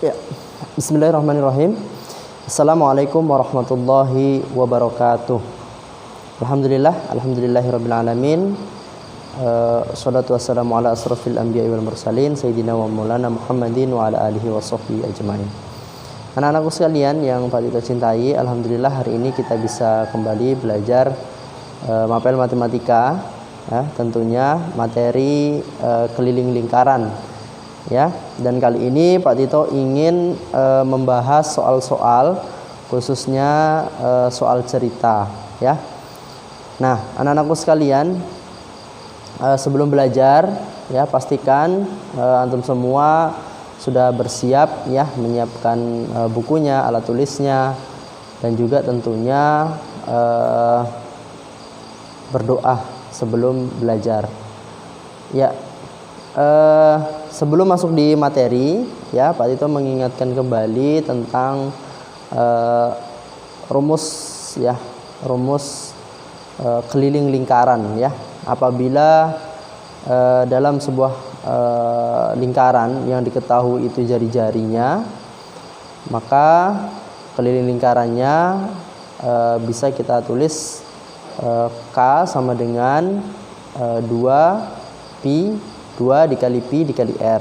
Ya. Bismillahirrahmanirrahim. Assalamualaikum warahmatullahi wabarakatuh. Alhamdulillahirabbil alamin. Shalatu wassalamu ala asrofil anbiya'i wal mursalin sayyidina wa maulana Muhammadin wa ala alihi wa sahbihi ajmain. Anak-anakku sekalian yang Pak Tito cintai, alhamdulillah hari ini kita bisa kembali belajar mapel matematika, ya, tentunya materi keliling lingkaran. Ya, dan kali ini Pak Tito ingin membahas soal-soal khususnya soal cerita, ya. Nah, anak-anakku sekalian, sebelum belajar, ya, pastikan antum semua sudah bersiap, ya, menyiapkan bukunya, alat tulisnya, dan juga tentunya berdoa sebelum belajar. Ya. Sebelum masuk di materi, ya, Pak Tito mengingatkan kembali tentang rumus keliling lingkaran, ya. Apabila dalam sebuah lingkaran yang diketahui itu jari-jarinya, maka keliling lingkarannya bisa kita tulis K sama dengan 2 dikali Pi dikali R,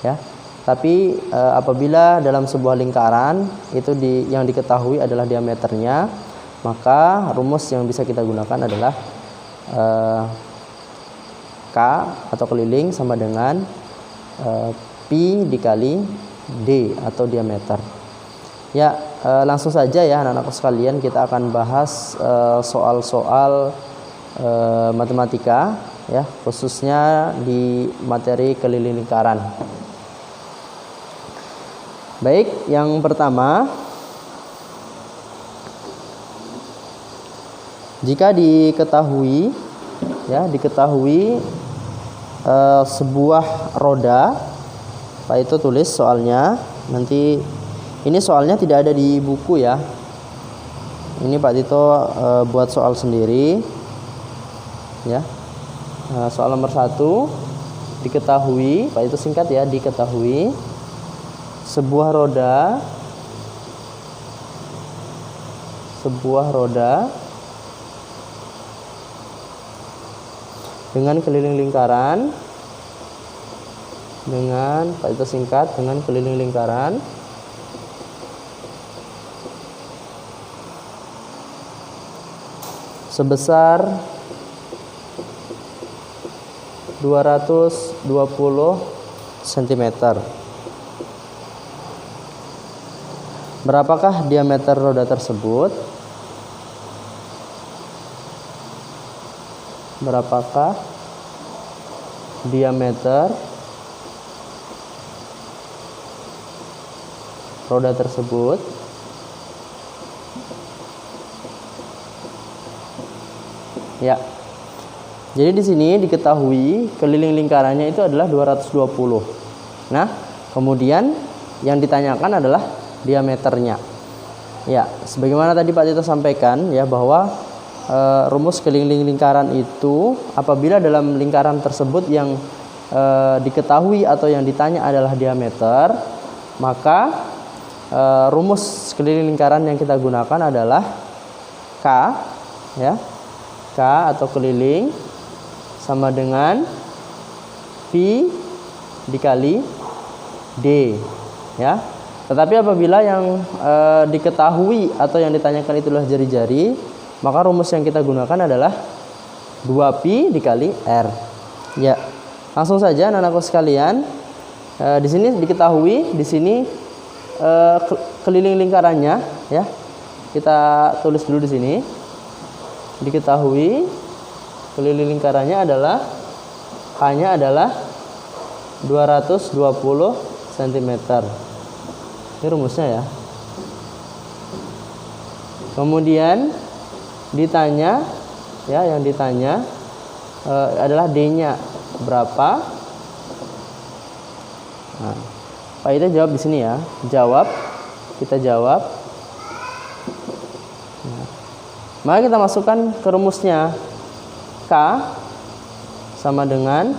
ya. Tapi apabila dalam sebuah lingkaran itu yang diketahui adalah diameternya, maka rumus yang bisa kita gunakan adalah K atau keliling sama dengan Pi dikali D atau diameter. Ya, langsung saja ya anak-anakku sekalian, kita akan bahas soal-soal matematika, ya, khususnya di materi keliling lingkaran. Baik, yang pertama, jika diketahui sebuah roda, Pak itu tulis soalnya. Nanti ini soalnya tidak ada di buku, ya. Ini Pak Tito buat soal sendiri, ya. Soal nomor 1, diketahui, Pak itu singkat ya, diketahui sebuah roda dengan keliling lingkaran, dengan Pak itu singkat dengan keliling lingkaran sebesar 220 cm. Berapakah diameter roda tersebut? Berapakah diameter roda tersebut? Ya. Jadi di sini diketahui keliling lingkarannya itu adalah 220. Nah, kemudian yang ditanyakan adalah diameternya. Ya, sebagaimana tadi Pak Tito sampaikan, ya, bahwa rumus keliling lingkaran itu apabila dalam lingkaran tersebut yang diketahui atau yang ditanya adalah diameter, maka rumus keliling lingkaran yang kita gunakan adalah K, ya. K atau keliling sama dengan Pi dikali D, ya. Tetapi apabila yang diketahui atau yang ditanyakan itulah jari-jari, maka rumus yang kita gunakan adalah 2Pi dikali R. Ya. Langsung saja anak-anakku sekalian, di sini diketahui, di sini keliling lingkarannya, ya. Kita tulis dulu di sini. Diketahui keliling lingkarannya hanya adalah 220 cm. Ini rumusnya, ya. Kemudian ditanya, ya, yang ditanya adalah D-nya berapa. Nah, Pak Ida jawab di sini, ya. Kita jawab. Nah, maka kita masukkan ke rumusnya. K sama dengan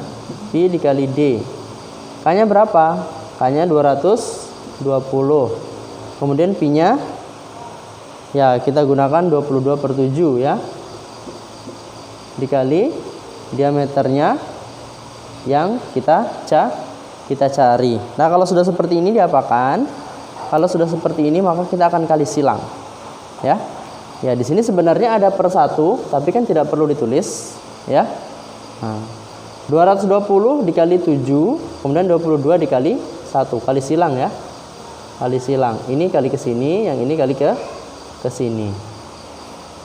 Pi dikali D. K-nya berapa? K-nya 220 20. Kemudian pi-nya ya kita gunakan 22/7 ya. Dikali diameternya yang kita cari. Nah, kalau sudah seperti ini diapakan? Kalau sudah seperti ini maka kita akan kali silang. Ya. Ya, di sini sebenarnya ada per 1, tapi kan tidak perlu ditulis, ya. Nah, 220 dikali 7, kemudian 22 dikali 1, kali silang ya. Kali silang. Ini kali ke sini, yang ini kali ke sini.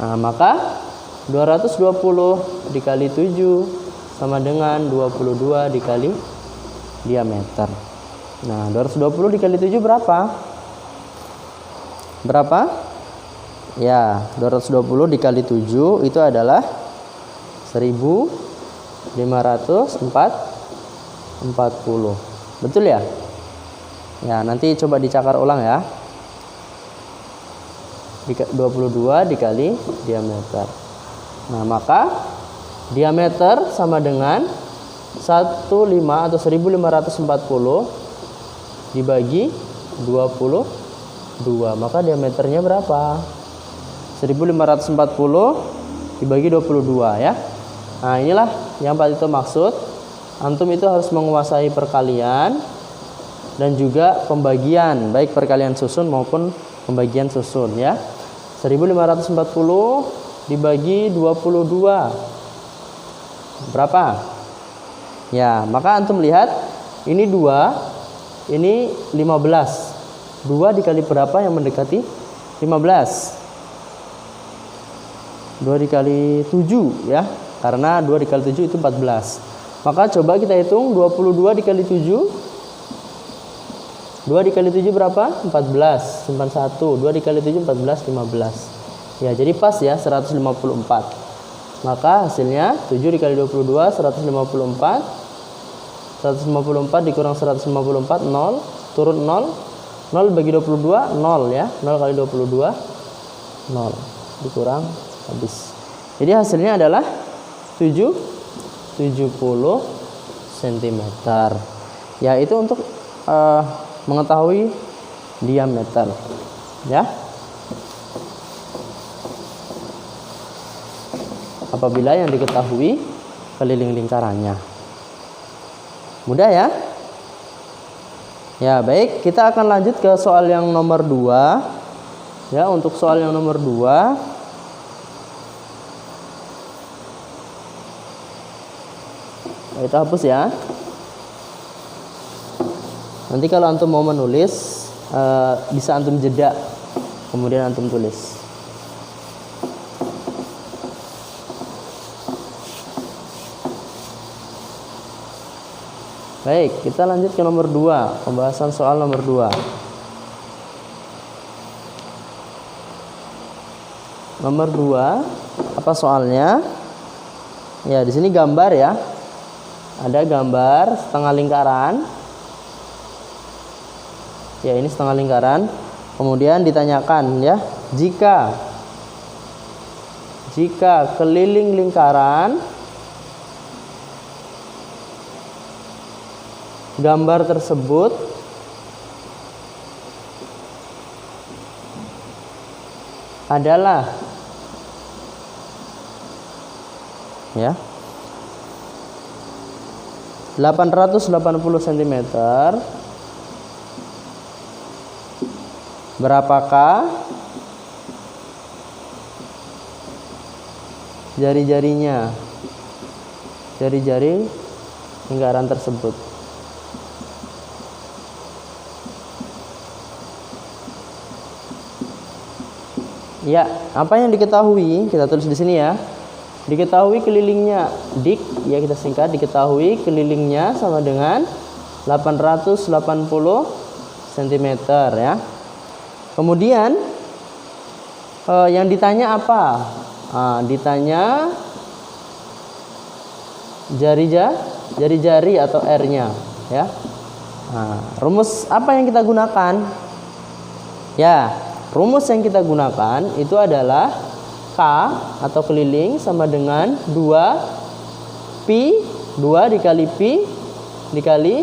Nah, maka 220 dikali 7 sama dengan 22 dikali diameter. Nah, 220 dikali 7 berapa? Berapa? Ya, 220 dikali 7 itu adalah 1540. Betul ya? Ya, nanti coba dicakar ulang ya. 22 dikali diameter. Nah, maka diameter sama dengan 15 atau 1540 dibagi 22. Maka diameternya berapa? 1540 dibagi 22 ya. Nah, inilah yang Pak Tito maksud. Antum itu harus menguasai perkalian dan juga pembagian, baik perkalian susun maupun pembagian susun ya. 1540 dibagi 22 berapa? Ya, maka antum lihat ini 2, ini 15. 2 dikali berapa yang mendekati 15? 2 dikali 7 ya, karena 2 dikali 7 itu 14. Maka coba kita hitung 22 dikali 7. 2 dikali 7 berapa? 14. Simpan 1. 2 dikali 7 14, 15. Ya, jadi pas ya 154. Maka hasilnya 7 dikali 22 154. 154 dikurang 154 0, turun 0. 0 bagi 22 0 ya. 0 kali 22 0. Dikurang habis. Jadi hasilnya adalah 70 cm. Ya, itu untuk mengetahui diameter. Ya. Apabila yang diketahui keliling lingkarannya. Mudah ya? Ya, baik, kita akan lanjut ke soal yang nomor 2. Ya, untuk soal yang nomor 2 kita hapus ya. Nanti kalau antum mau menulis bisa antum jeda, kemudian antum tulis. Baik, kita lanjut ke nomor 2, pembahasan soal nomor 2. Nomor 2, apa soalnya? Ya, di sini gambar ya. Ada gambar setengah lingkaran. Ya, ini setengah lingkaran. Kemudian ditanyakan ya, jika keliling lingkaran gambar tersebut adalah ya 880 cm, berapakah jari-jari lingkaran tersebut? Ya, apa yang diketahui kita tulis di sini ya. Diketahui kelilingnya, dik ya kita singkat, diketahui kelilingnya sama dengan 880 cm ya. Kemudian yang ditanya apa? Ditanya jari-jari atau R-nya ya. Rumus apa yang kita gunakan? Ya, rumus yang kita gunakan itu adalah K atau keliling sama dengan 2 pi 2 dikali pi dikali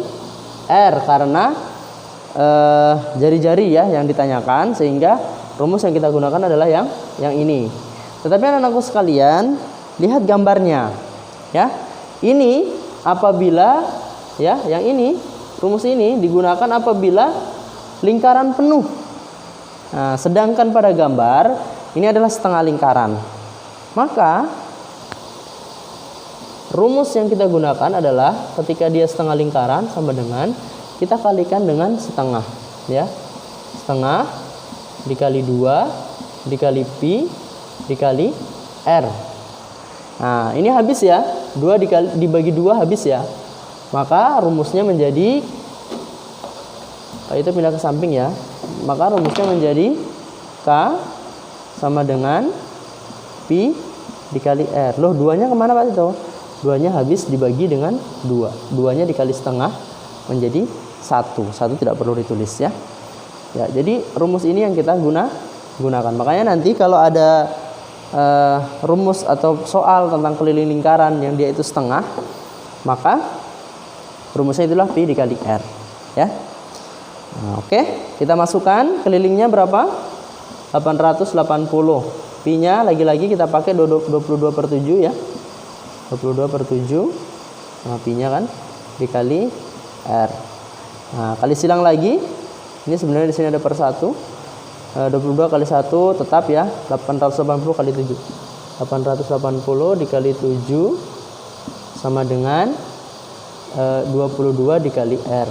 R, karena jari-jari ya yang ditanyakan, sehingga rumus yang kita gunakan adalah yang ini. Tetapi anak-anakku sekalian, lihat gambarnya ya. Ini apabila ya, yang ini rumus ini digunakan apabila lingkaran penuh. Nah, sedangkan pada gambar ini adalah setengah lingkaran. Maka rumus yang kita gunakan adalah ketika dia setengah lingkaran sama dengan kita kalikan dengan setengah ya. Setengah dikali 2 dikali pi dikali r. Nah, ini habis ya. 2 dibagi 2 habis ya. Maka rumusnya menjadi, itu pindah ke samping ya. Maka rumusnya menjadi K sama dengan pi dikali r. Loh, 2-nya kemana Pak itu? 2-nya habis dibagi dengan 2. 2-nya dikali setengah menjadi 1. 1 tidak perlu ditulis ya. Ya, jadi rumus ini yang kita gunakan. Makanya nanti kalau ada rumus atau soal tentang keliling lingkaran yang dia itu setengah, maka rumusnya itulah pi dikali r ya. Nah, oke, kita masukkan kelilingnya berapa? 880. Pi-nya lagi-lagi kita pakai 22/7 ya. 22/7. Nah, pi-nya kan dikali r. Nah, kali silang lagi. Ini sebenarnya di sini ada per 1. 22 kali 1 tetap ya, 880 kali 7. 880 dikali 7 sama dengan 22 dikali r.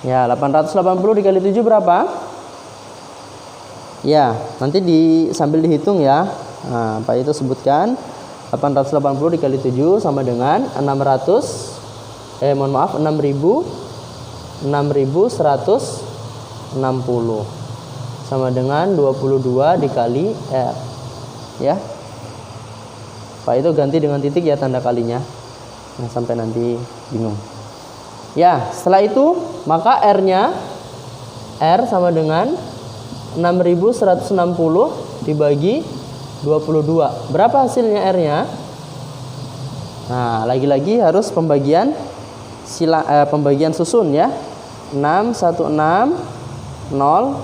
Ya, 880 dikali 7 berapa? Ya, nanti sambil dihitung ya. Nah, Pak itu sebutkan 880 dikali 7 sama dengan 6160 sama dengan 22 dikali r ya. Pak itu ganti dengan titik ya tanda kalinya. Nah, sampai nanti bingung. Ya, setelah itu maka r-nya sama dengan 6160 dibagi 22. Berapa hasilnya r-nya? Nah, lagi-lagi harus pembagian susun ya. 616 0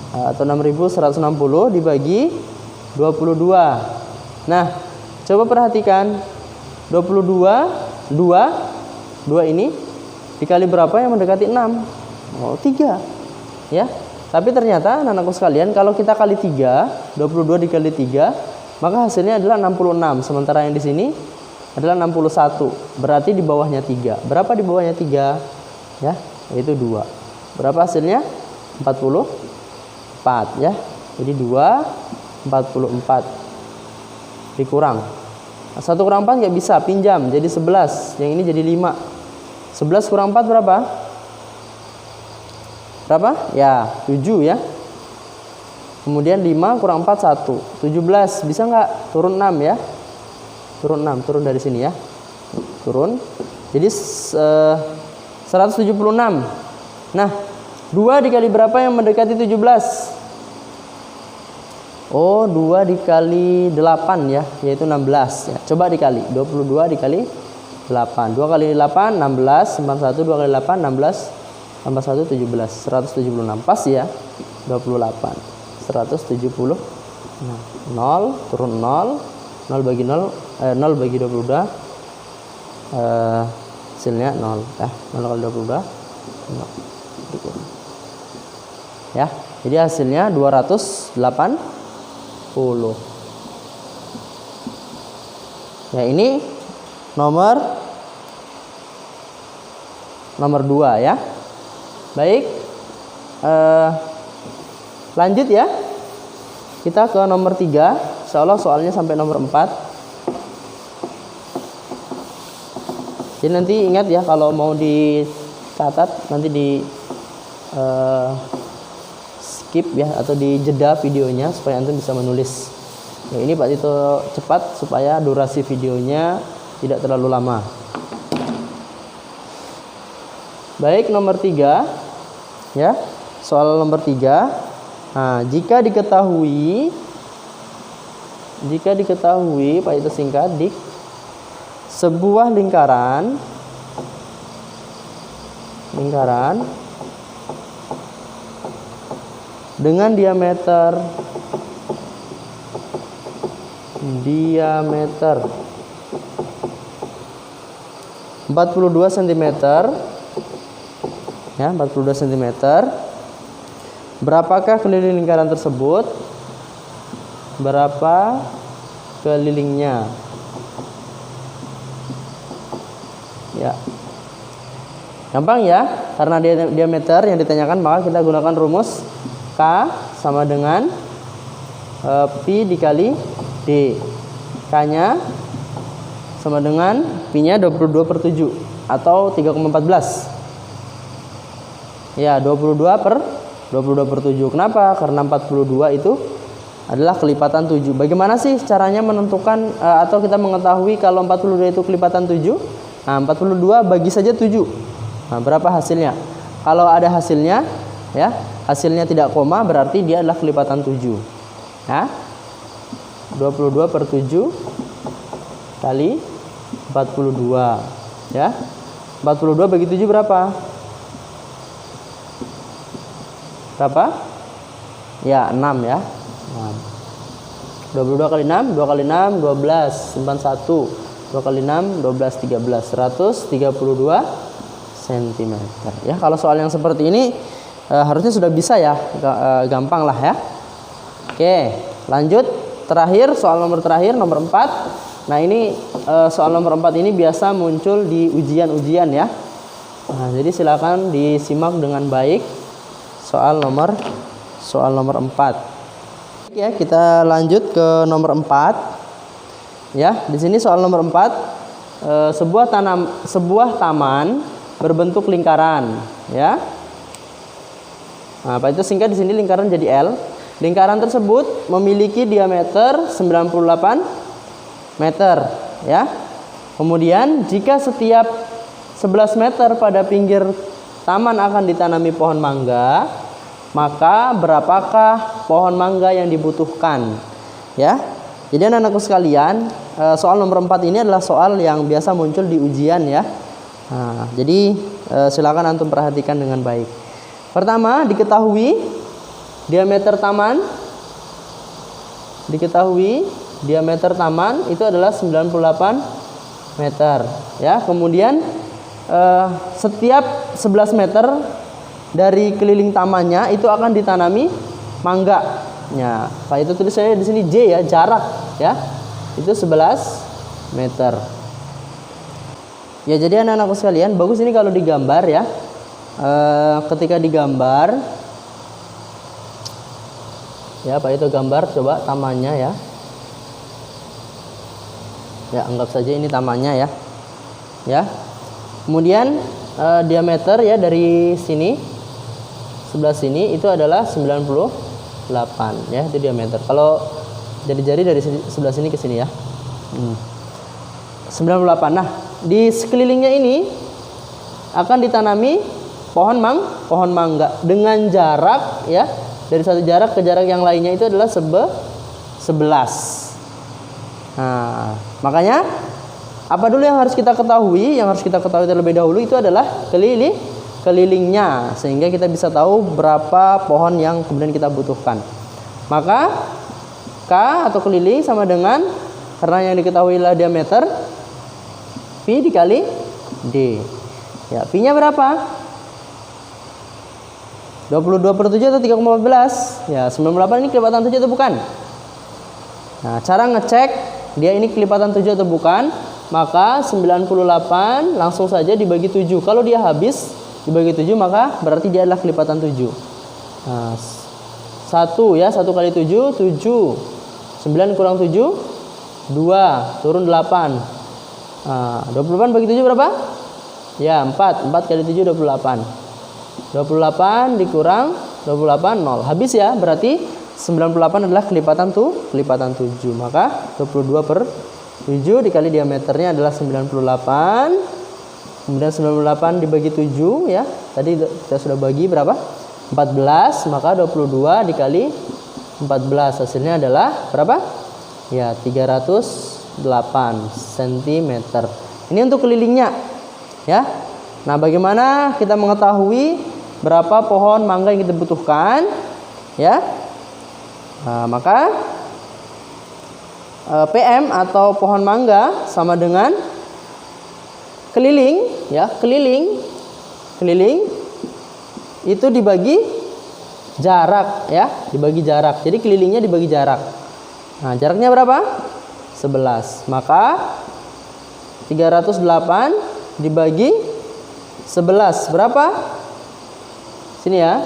atau 6160 dibagi 22. Nah, coba perhatikan 22 ini dikali berapa yang mendekati 6? Oh, 3 ya. Tapi ternyata anak-anakku sekalian, kalau kita kali 3, 22 dikali 3, maka hasilnya adalah 66. Sementara yang di sini adalah 61. Berarti di bawahnya 3. Berapa di bawahnya 3? Ya, yaitu 2. Berapa hasilnya? 44 ya. Jadi 2 44 dikurang 1 kurang 4 nggak bisa, pinjam jadi 11. Yang ini jadi 5. 11 kurang 4 berapa? Berapa? Ya, 7 ya. Kemudian 5 kurang 4 1. 17. Bisa nggak? Turun 6 ya. Turun 6, turun dari sini ya. Turun. Jadi 176. Nah, 2 dikali berapa yang mendekati 17? Oh, 2 dikali 8 ya, yaitu 16 ya. Coba dikali, 22 dikali 8. 2 kali 8, 16. 91, 2 kali 8, 16. Tambah 1, 17. 176. Pas ya, 28. 170. Nah, 0, turun 0. 0 bagi 0, 0 bagi 22. Hasilnya 0. 0 kali 22. 0. Ya, jadi hasilnya 280. Ya, ini nomor 2 ya. Baik, lanjut ya. Kita ke nomor 3. Insya Allah soalnya sampai nomor 4. Jadi nanti ingat ya, kalau mau dicatat nanti di skip ya, atau dijeda videonya supaya antum bisa menulis. Ya, ini Pak Tito cepat supaya durasi videonya tidak terlalu lama. Baik, nomor 3 ya. Soal nomor 3. Nah, jika diketahui Pak Tito singkat dik, sebuah lingkaran. lingkaran dengan diameter 42 cm ya, 42 cm. Berapakah keliling lingkaran tersebut? Berapa kelilingnya? Ya. Gampang ya, karena diameter yang ditanyakan maka kita gunakan rumus K sama dengan Pi dikali D. K-nya sama dengan Pi-nya 22/7 atau 3,14. Ya, 22/7. Kenapa? Karena 42 itu adalah kelipatan 7. Bagaimana sih caranya menentukan atau kita mengetahui kalau 42 itu kelipatan 7? Nah, 42 bagi saja 7. Nah, berapa hasilnya? Kalau ada hasilnya, ya, hasilnya tidak koma berarti dia adalah kelipatan 7. Ya. 22/7 kali 42. Ya. 42 bagi 7 berapa? Berapa? Ya, 6 ya. 22 kali 6, 2 kali 6, 12, simpan 1. 2 kali 6, 12, 13, 132 cm. Ya, kalau soal yang seperti ini harusnya sudah bisa ya, gampang lah ya. Oke, lanjut. Terakhir, soal nomor terakhir, nomor 4. Nah, ini soal nomor 4 ini biasa muncul di ujian-ujian ya. Nah, jadi silakan disimak dengan baik soal nomor 4. Ya, kita lanjut ke nomor 4. Ya, di sini soal nomor 4, sebuah taman berbentuk lingkaran, ya. Nah, apa itu singkat di sini lingkaran jadi L. Lingkaran tersebut memiliki diameter 98 meter, ya. Kemudian jika setiap 11 meter pada pinggir taman akan ditanami pohon mangga, maka berapakah pohon mangga yang dibutuhkan? Ya. Jadi anak-anakku sekalian, soal nomor 4 ini adalah soal yang biasa muncul di ujian ya. Nah, jadi silakan antum perhatikan dengan baik. Pertama, diketahui diameter taman itu adalah 98 meter ya. Kemudian setiap 11 meter dari keliling tamannya itu akan ditanami mangga. Ya, Pak itu tulis saya di sini J ya, jarak ya. Itu 11 meter. Ya, jadi anak-anakku sekalian, bagus ini kalau digambar ya. Ketika digambar ya, Pak itu gambar coba tamannya ya. Ya, anggap saja ini tamannya ya. Ya. Kemudian diameter ya dari sini sebelah sini itu adalah 98 ya, itu diameter. Kalau jari-jari dari sebelah sini ke sini ya. 98. Nah, di sekelilingnya ini akan ditanami pohon mangga dengan jarak ya, dari satu jarak ke jarak yang lainnya itu adalah 11. Nah, makanya apa dulu yang harus kita ketahui? Yang harus kita ketahui terlebih dahulu itu adalah kelilingnya, sehingga kita bisa tahu berapa pohon yang kemudian kita butuhkan. Maka K atau keliling sama dengan, karena yang diketahui adalah diameter, Pi dikali D. Ya, Pi-nya berapa? 22/7 atau 3,14? Ya, 98 ini kelipatan 7 atau bukan? Nah, cara ngecek dia ini kelipatan 7 atau bukan, maka 98 langsung saja dibagi 7. Kalau dia habis dibagi 7 maka berarti dia adalah kelipatan 7. Nah, 1 ya, 1 kali 7, 7. 9 kurang 7, 2. Turun 8. Nah, 28 bagi 7 berapa? Ya, 4. 4 kali 7, 28. 28 dikurang 28, 0. Habis ya, berarti 98 adalah kelipatan 7. Maka 22/7 dikali diameternya adalah 98. Kemudian 98 dibagi 7 ya. Tadi kita sudah bagi berapa? 14, maka 22 dikali 14 hasilnya adalah berapa? Ya, 308 cm. Ini untuk kelilingnya. Ya. Nah, bagaimana kita mengetahui berapa pohon mangga yang kita butuhkan? Ya. Nah, maka PM atau pohon mangga sama dengan keliling, ya, keliling itu dibagi jarak, ya, dibagi jarak. Jadi kelilingnya dibagi jarak. Nah, jaraknya berapa? 11. Maka 308 dibagi 11 berapa? Sini ya.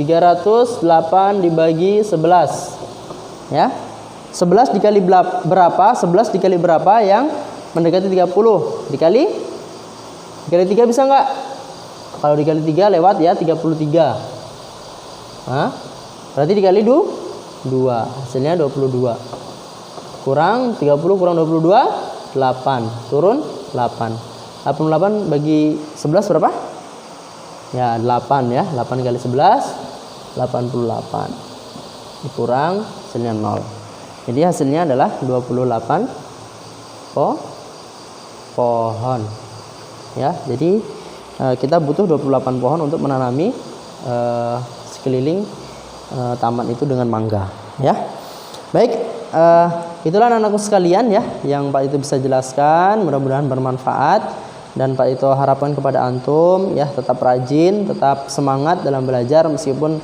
308 dibagi 11. Ya. 11 dikali berapa? 11 dikali berapa yang mendekati 30? Dikali 3 bisa nggak? Kalau dikali 3 lewat ya 33. Hah? Berarti dikali 2. Hasilnya 22. Kurang 30 kurang 22, 8. Turun 8. 88 bagi 11 berapa? Ya, 8 ya. 8 kali 11 88. Dikurang hasilnya 0. Jadi hasilnya adalah 28 pohon. Ya, jadi kita butuh 28 pohon untuk menanami sekeliling taman itu dengan mangga, ya. Baik, itulah anak-anakku sekalian ya yang Pak itu bisa jelaskan, mudah-mudahan bermanfaat dan Pak itu harapkan kepada antum ya tetap rajin, tetap semangat dalam belajar meskipun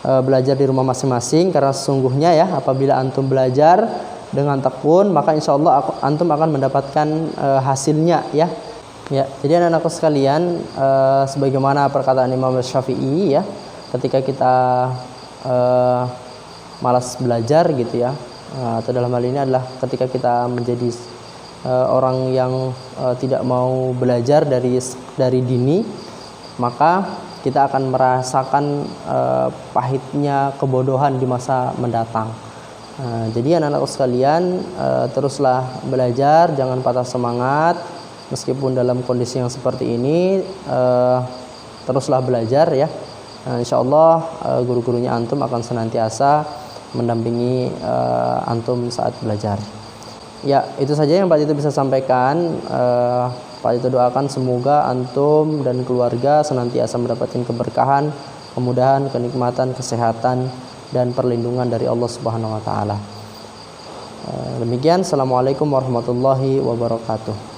belajar di rumah masing-masing, karena sesungguhnya ya apabila antum belajar dengan tekun maka insya Allah antum akan mendapatkan hasilnya ya. Ya, jadi anak-anakku sekalian, sebagaimana perkataan Imam Syafi'i ya, ketika kita malas belajar gitu ya, atau dalam hal ini adalah ketika kita menjadi orang yang tidak mau belajar dari dini, maka kita akan merasakan pahitnya kebodohan di masa mendatang. Jadi anak-anakku sekalian, teruslah belajar, jangan patah semangat meskipun dalam kondisi yang seperti ini. Teruslah belajar ya. Insya Allah guru-gurunya antum akan senantiasa mendampingi antum saat belajar. Ya, itu saja yang Pak Tito bisa sampaikan. Pak Tito doakan semoga antum dan keluarga senantiasa mendapatkan keberkahan, kemudahan, kenikmatan, kesehatan dan perlindungan dari Allah Subhanahu wa taala. Demikian, assalamualaikum warahmatullahi wabarakatuh.